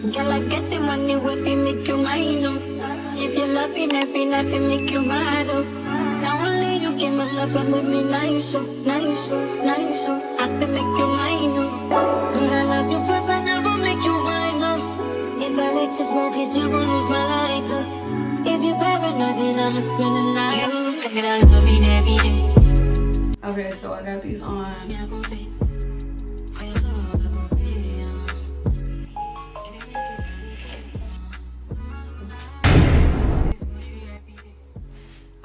Girl, I get the money if you make you mine, oh. If you're laughing every night, you make you mad, oh. Now only you give me love and make me nice, oh, nice, oh, nice, oh. I feel make you mine, oh. But I love you, plus I never make you mine, oh. If I let you smoke, it's you gon' lose my lighter. If you're paranoid, then I'ma spend the night, oh. Thinking I love you every day. Okay, so I got these on.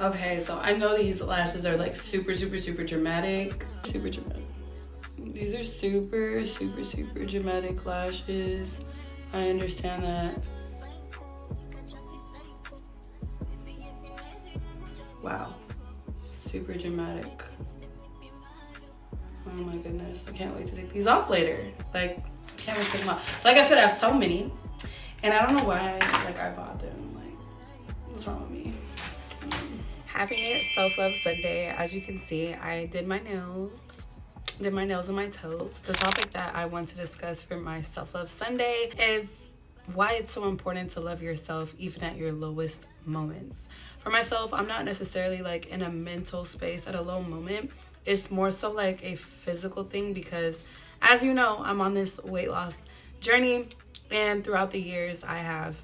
Okay, so I know these lashes are like super dramatic. Super dramatic. These are super dramatic lashes. I understand that. Wow. Super dramatic. Oh my goodness. I can't wait to take these off later. Like, can't wait to take them off. Like I said, I have so many. And I don't know why like I bought them. Like, what's wrong with me? Happy Self-Love Sunday. As you can see, I did my nails and my toes. The topic that I want to discuss for my Self-Love Sunday is why it's so important to love yourself even at your lowest moments. For myself, I'm not necessarily like in a mental space at a low moment. It's more so like a physical thing because, as you know, I'm on this weight loss journey, and throughout the years I have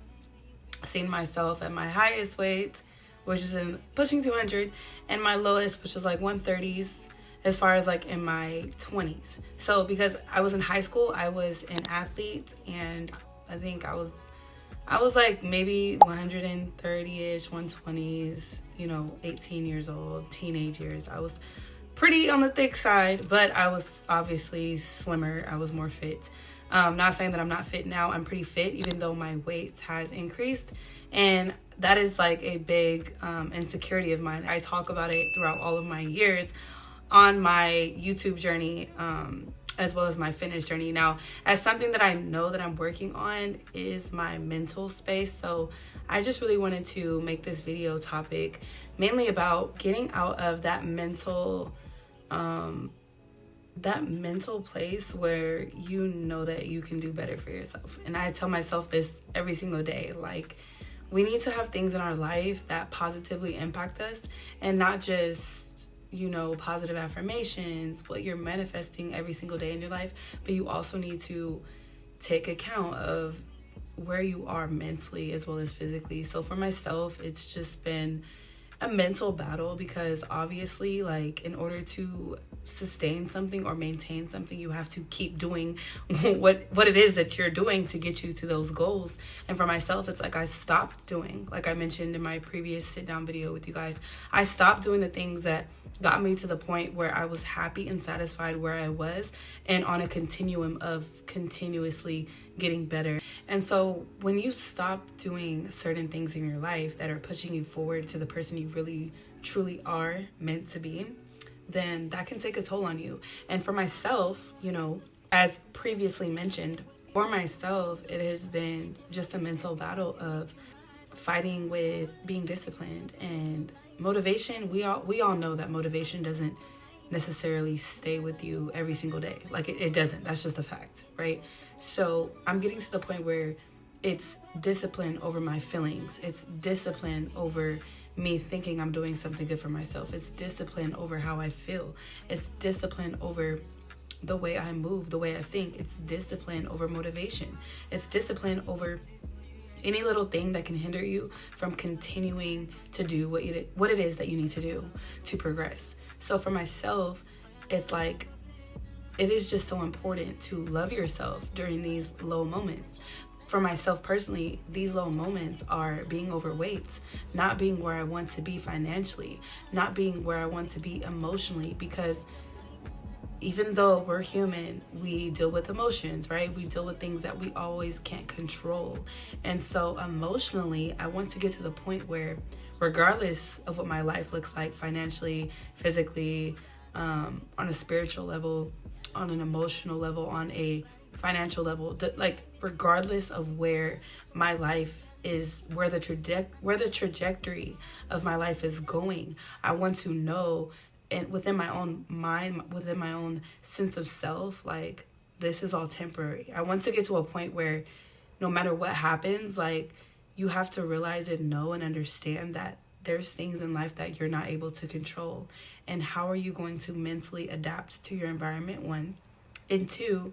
seen myself at my highest weight, which is in pushing 200, and my lowest, which is like 130s, as far as like in my 20s. So because I was in high school, I was an athlete, and I think I was like maybe 130-ish, 120s, 18 years old, teenage years. I was pretty on the thick side, but I was obviously slimmer. I was more fit. Not saying that I'm not fit now. I'm pretty fit, even though my weight has increased. And that is like a big insecurity of mine. I talk about it throughout all of my years on my YouTube journey, as well as my fitness journey. Now, as something that I know that I'm working on is my mental space. So I just really wanted to make this video topic mainly about getting out of that mental place where you know that you can do better for yourself. And I tell myself this every single day, like, we need to have things in our life that positively impact us, and not just, positive affirmations, what you're manifesting every single day in your life, but you also need to take account of where you are mentally as well as physically. So for myself, it's just been a mental battle because obviously, like, in order to sustain something or maintain something, you have to keep doing what it is that you're doing to get you to those goals. And for myself, it's like I stopped doing, like I mentioned in my previous sit down video with you guys, I stopped doing the things that got me to the point where I was happy and satisfied where I was, and on a continuum of continuously getting better. And so when you stop doing certain things in your life that are pushing you forward to the person you really truly are meant to be, then that can take a toll on you. And for myself, as previously mentioned, for myself, it has been just a mental battle of fighting with being disciplined and motivation. We all know that motivation doesn't necessarily stay with you every single day. Like it doesn't. That's just a fact, right? So I'm getting to the point where it's discipline over my feelings. It's discipline over me thinking I'm doing something good for myself. It's discipline over how I feel. It's discipline over the way I move, the way I think. It's discipline over motivation. It's discipline over any little thing that can hinder you from continuing to do what it is that you need to do to progress. So for myself, it's like, it is just so important to love yourself during these low moments. For myself personally, these low moments are being overweight, not being where I want to be financially, not being where I want to be emotionally, because even though we're human, we deal with emotions, right? We deal with things that we always can't control. And so emotionally, I want to get to the point where, regardless of what my life looks like financially, physically, on a spiritual level, on an emotional level, on a financial level, like regardless of where my life is, where the trajectory of my life is going, I want to know, and within my own mind, within my own sense of self, like, this is all temporary. I want to get to a point where no matter what happens, like, you have to realize and know and understand that there's things in life that you're not able to control. And how are you going to mentally adapt to your environment? One. And two,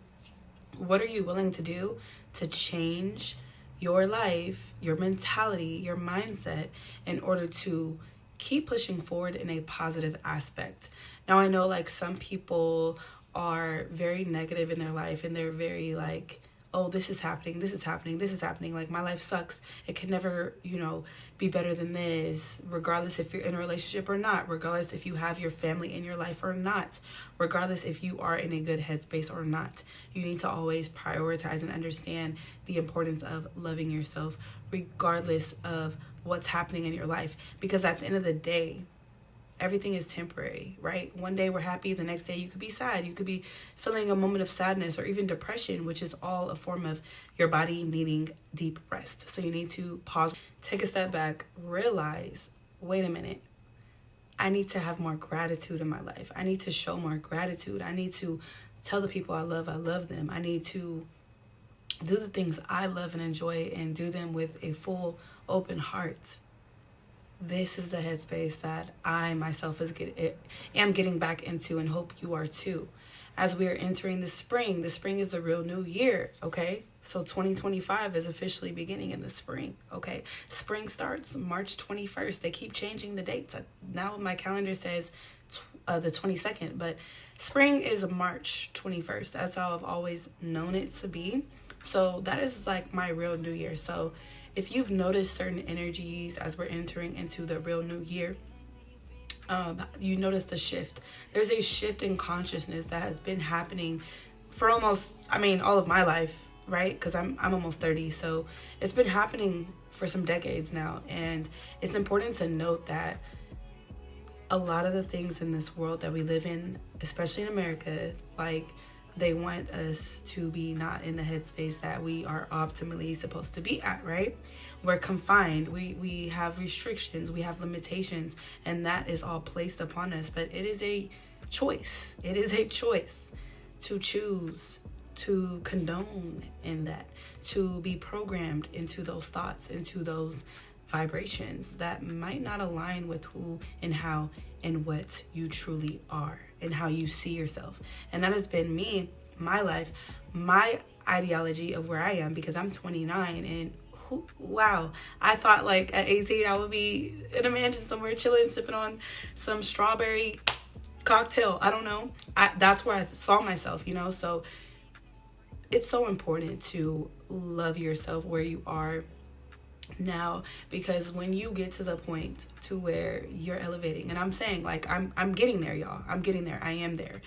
what are you willing to do to change your life, your mentality, your mindset, in order to keep pushing forward in a positive aspect? Now, I know, like, some people are very negative in their life, and they're very like, oh, this is happening, this is happening, this is happening. Like, my life sucks. It can never, be better than this, regardless if you're in a relationship or not, regardless if you have your family in your life or not, regardless if you are in a good headspace or not. You need to always prioritize and understand the importance of loving yourself, regardless of what's happening in your life. Because at the end of the day, everything is temporary, right? One day we're happy, the next day you could be sad. You could be feeling a moment of sadness or even depression, which is all a form of your body needing deep rest. So you need to pause, take a step back, realize, wait a minute, I need to have more gratitude in my life. I need to show more gratitude. I need to tell the people I love them. I need to do the things I love and enjoy and do them with a full, open heart. This is the headspace that I myself am getting back into, and hope you are too. As we are entering the spring is the real new year, okay? So 2025 is officially beginning in the spring, okay? Spring starts March 21st. They keep changing the dates. Now my calendar says the 22nd, but spring is March 21st. That's how I've always known it to be. So that is like my real new year. So if you've noticed certain energies as we're entering into the real new year, you notice the shift. There's a shift in consciousness that has been happening for all of my life, right? Because I'm almost 30, so it's been happening for some decades now. And it's important to note that a lot of the things in this world that we live in, especially in America, like, they want us to be not in the headspace that we are optimally supposed to be at, right? We're confined. We have restrictions. We have limitations. And that is all placed upon us. But it is a choice. It is a choice to choose to condone in that, to be programmed into those thoughts, into those vibrations that might not align with who and how and what you truly are and how you see yourself. And that has been me, my life, my ideology of where I am, because I'm 29 and wow, I thought like at 18 I would be in a mansion somewhere chilling, sipping on some strawberry cocktail. I don't know. That's where I saw myself, so it's so important to love yourself where you are now, because when you get to the point to where you're elevating, and I'm saying like I'm getting there, y'all. I'm getting there. I am there.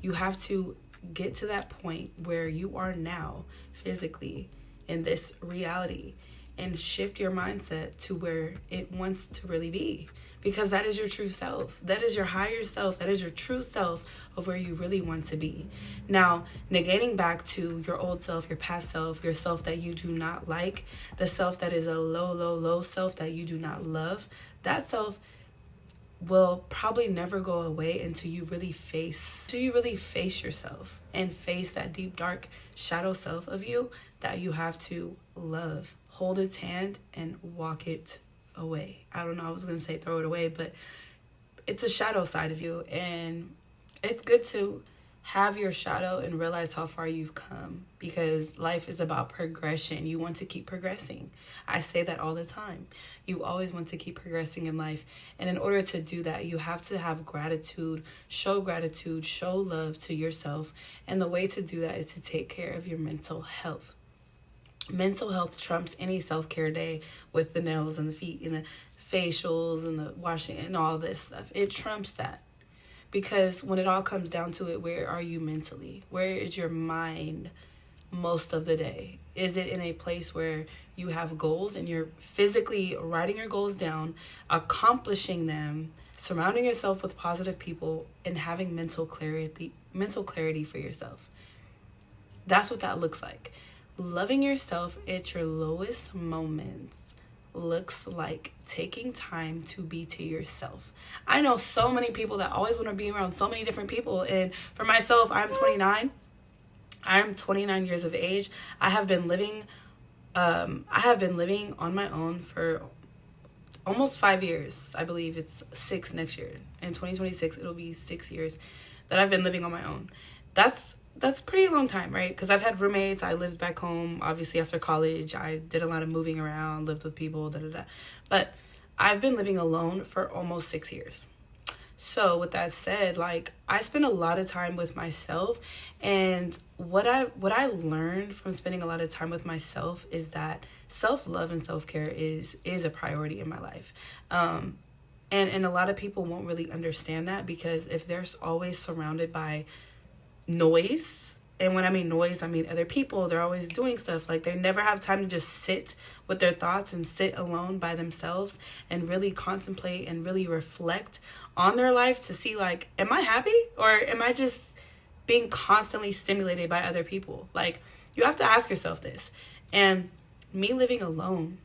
You have to get to that point where you are now physically in this reality and shift your mindset to where it wants to really be, because that is your true self. That is your higher self. That is your true self of where you really want to be. Now, negating back to your old self, your past self, your self that you do not like, the self that is a low self that you do not love, that self will probably never go away until you really face yourself and face that deep, dark shadow self of you that you have to love. Hold its hand and walk it away. I don't know, I was going to say throw it away, but it's a shadow side of you, and it's good to have your shadow and realize how far you've come, because life is about progression. You want to keep progressing. I say that all the time. You always want to keep progressing in life, and in order to do that, you have to have gratitude, show love to yourself, and the way to do that is to take care of your mental health. Mental health trumps any self-care day with the nails and the feet and the facials and the washing and all this stuff. It trumps that, because when it all comes down to it, where are you mentally? Where is your mind most of the day? Is it in a place where you have goals and you're physically writing your goals down, accomplishing them, surrounding yourself with positive people, and having mental clarity for yourself? That's what that looks like. Loving yourself at your lowest moments looks like taking time to be to yourself. I know so many people that always want to be around so many different people. And for myself, I'm 29. I'm 29 years of age. I have been living I have been living on my own for almost 5 years. I believe it's 6 next year. In 2026, it'll be 6 years that I've been living on my own. That's pretty long time, right? Because I've had roommates. I lived back home, obviously, after college. I did a lot of moving around, lived with people, But I've been living alone for almost 6 years. So with that said, like, I spend a lot of time with myself, and what I learned from spending a lot of time with myself is that self-love and self-care is a priority in my life. And a lot of people won't really understand that, because if they're always surrounded by noise, and when I mean noise, I mean other people, they're always doing stuff, like they never have time to just sit with their thoughts and sit alone by themselves and really contemplate and really reflect on their life to see, like, am I happy, or am I just being constantly stimulated by other people? Like, you have to ask yourself this. And me living alone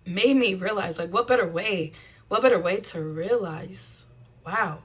made me realize, like, what better way to realize, wow,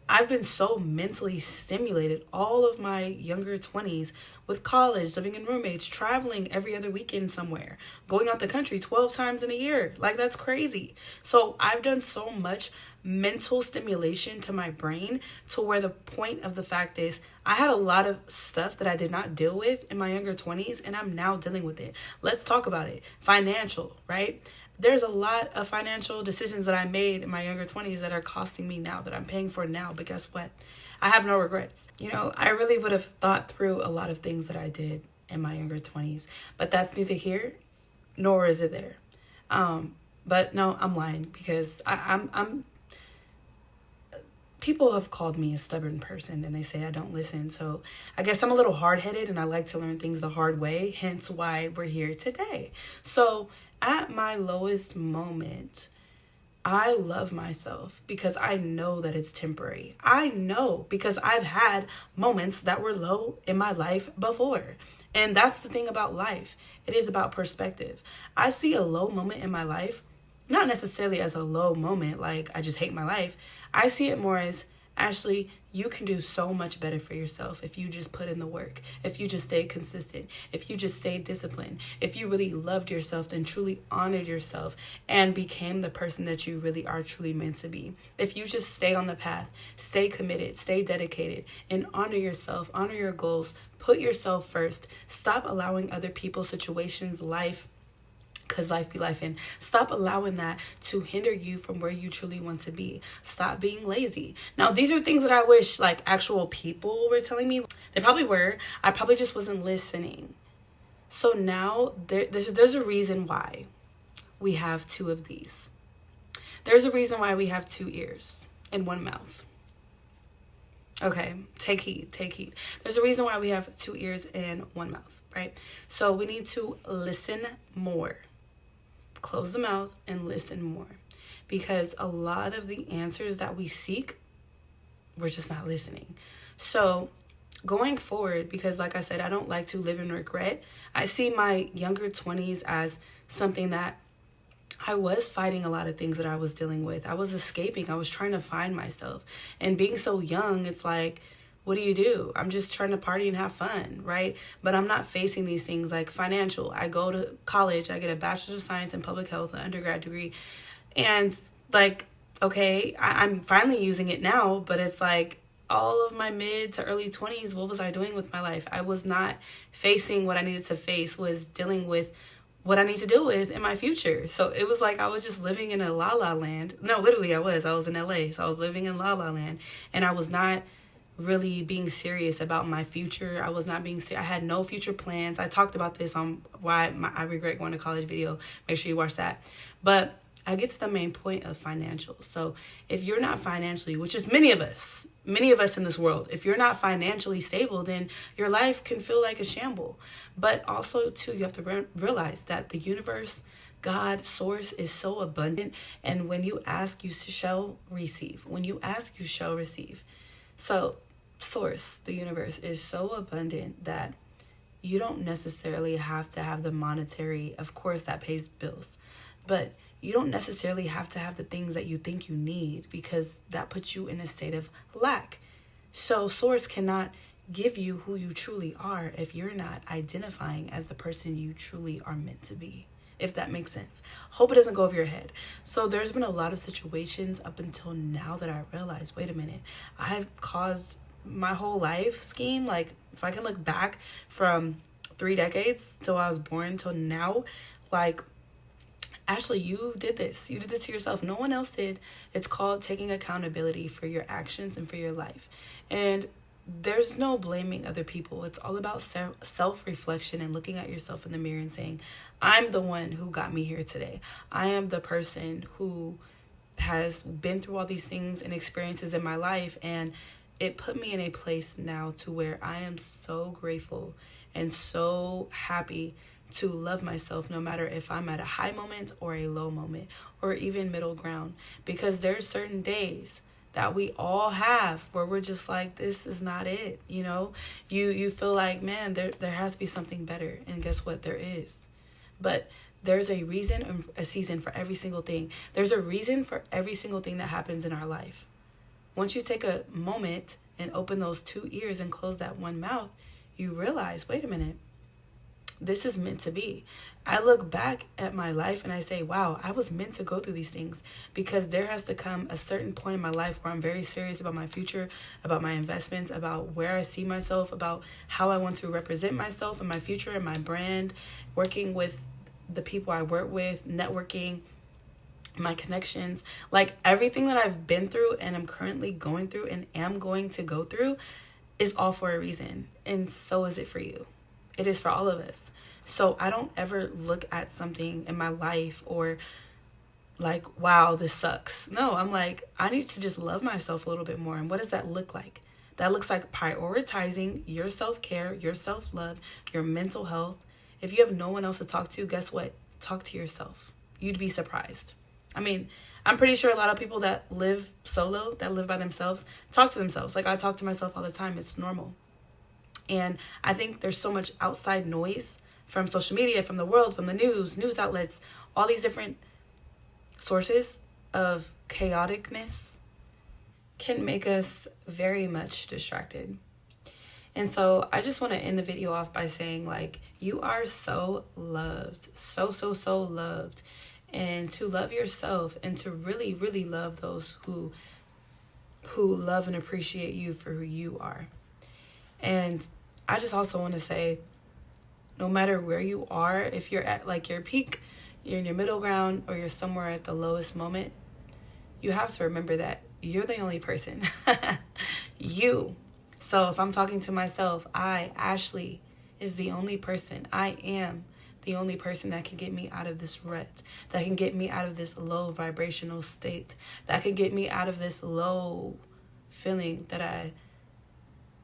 I've been so mentally stimulated all of my younger 20s with college, living in roommates, traveling every other weekend somewhere, going out the country 12 times in a year. Like, that's crazy. So I've done so much mental stimulation to my brain, to where the point of the fact is I had a lot of stuff that I did not deal with in my younger 20s, and I'm now dealing with it. Let's talk about it. Financial, right? There's a lot of financial decisions that I made in my younger 20s that are costing me now, that I'm paying for now. But guess what? I have no regrets. You know, I really would have thought through a lot of things that I did in my younger 20s. But that's neither here nor is it there. But no, I'm lying, because I'm people have called me a stubborn person, and they say I don't listen. So I guess I'm a little hard-headed, and I like to learn things the hard way, hence why we're here today. So at my lowest moment, I love myself because I know that it's temporary. I know because I've had moments that were low in my life before. And that's the thing about life. It is about perspective. I see a low moment in my life, not necessarily as a low moment, like I just hate my life. I see it more as, Ashley, you can do so much better for yourself if you just put in the work, if you just stay consistent, if you just stay disciplined, if you really loved yourself and truly honored yourself and became the person that you really are truly meant to be. If you just stay on the path, stay committed, stay dedicated, and honor yourself, honor your goals, put yourself first. Stop allowing other people's situations, life, because life be life, and stop allowing that to hinder you from where you truly want to be. Stop being lazy. Now, these are things that I wish like actual people were telling me. They probably were. I probably just wasn't listening. So now there's a reason why we have two of these. There's a reason why we have 2 ears and 1 mouth. Okay, take heed. There's a reason why we have 2 ears and 1 mouth, right? So we need to listen more. Close the mouth and listen more, because a lot of the answers that we seek, we're just not listening. So going forward, because like I said, I don't like to live in regret. I see my younger 20s as something that I was fighting a lot of things that I was dealing with. I was escaping. I was trying to find myself. And being so young, it's like, what do? I'm just trying to party and have fun, right? But I'm not facing these things like financial. I go to college, I get a bachelor's of science in public health, an undergrad degree. And like, okay, I'm finally using it now, but it's like all of my mid to early 20s, what was I doing with my life? I was not facing what I needed to face, was dealing with what I need to deal with in my future. So it was like I was just living in a la-la land. No, literally I was in LA. So I was living in la-la land, and I was not really being serious about my future. I was not being serious. I had no future plans. I talked about this on why I regret going to college video. Make sure you watch that. But I get to the main point of financial. So if you're not financially, which is many of us in this world, if you're not financially stable, then your life can feel like a shamble. But also too, you have to realize that the universe, God, source is so abundant. And when you ask, you shall receive. When you ask, you shall receive. So source, the universe, is so abundant that you don't necessarily have to have the monetary, of course that pays bills, but you don't necessarily have to have the things that you think you need, because that puts you in a state of lack. So source cannot give you who you truly are if you're not identifying as the person you truly are meant to be, if that makes sense. Hope it doesn't go over your head. So there's been a lot of situations up until now that I realized, wait a minute, I've caused my whole life scheme. Like, if I can look back from 3 decades till I was born till now, like, Ashley, you did this to yourself. No one else did. It's called taking accountability for your actions and for your life. And there's no blaming other people. It's all about self-reflection and looking at yourself in the mirror and saying, I'm the one who got me here today. I am the person who has been through all these things and experiences in my life, and it put me in a place now to where I am so grateful and so happy to love myself, no matter if I'm at a high moment or a low moment or even middle ground, because there's certain days that we all have where we're just like, this is not it. You feel like, man, there has to be something better. And guess what? There is. But there's a reason and a season for every single thing. There's a reason for every single thing that happens in our life. Once you take a moment and open those 2 ears and close that one mouth, you realize, wait a minute, this is meant to be. I look back at my life and I say, wow, I was meant to go through these things, because there has to come a certain point in my life where I'm very serious about my future, about my investments, about where I see myself, about how I want to represent myself in my future and my brand, working with the people I work with, networking, my connections, like everything that I've been through and I'm currently going through and am going to go through is all for a reason. And so is it for you. It is for all of us. So I don't ever look at something in my life or like, wow, this sucks. No, I'm like, I need to just love myself a little bit more. And what does that look like? That looks like prioritizing your self-care, your self-love, your mental health. If you have no one else to talk to, guess what? Talk to yourself. You'd be surprised. I mean, I'm pretty sure a lot of people that live solo, that live by themselves, talk to themselves. Like, I talk to myself all the time. It's normal. And I think there's so much outside noise from social media, from the world, from the news outlets, all these different sources of chaoticness can make us very much distracted. And so I just want to end the video off by saying, like, you are so loved, so loved. And to love yourself and to really, really love those who love and appreciate you for who you are. And I just also want to say, no matter where you are, if you're at like your peak, you're in your middle ground, or you're somewhere at the lowest moment, you have to remember that you're the only person. You. So if I'm talking to myself, I, Ashley, is the only person. I am the only person that can get me out of this rut, that can get me out of this low vibrational state, that can get me out of this low feeling, that I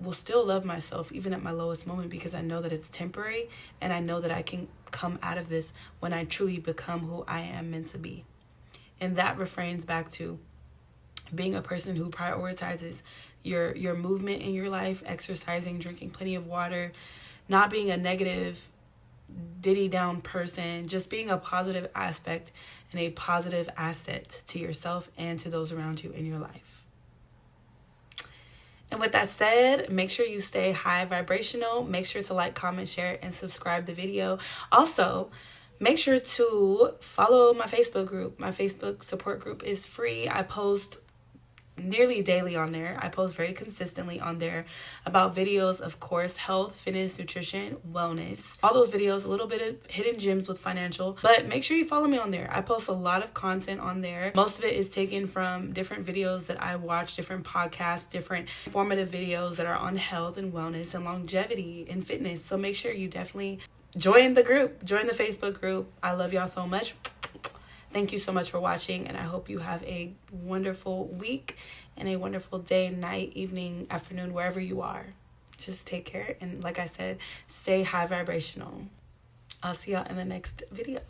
will still love myself even at my lowest moment, because I know that it's temporary, and I know that I can come out of this when I truly become who I am meant to be. And that refrains back to being a person who prioritizes your movement in your life, exercising, drinking plenty of water, not being a negative diddy down person, just being a positive aspect and a positive asset to yourself and to those around you in your life. And with that said, make sure you stay high vibrational. Make sure to like, comment, share, and subscribe the video. Also, make sure to follow my Facebook group. My Facebook support group is free. I post nearly daily on there. I post very consistently on there about videos, of course, health, fitness, nutrition, wellness, all those videos, a little bit of hidden gems with financial, but make sure you follow me on there. I post a lot of content on there. Most of it is taken from different videos that I watch, different podcasts, different informative videos that are on health and wellness and longevity and fitness. So make sure you definitely join the group, join the Facebook group. I love y'all so much. Thank you so much for watching, and I hope you have a wonderful week and a wonderful day, night, evening, afternoon, wherever you are. Just take care, and like I said, stay high vibrational. I'll see y'all in the next video.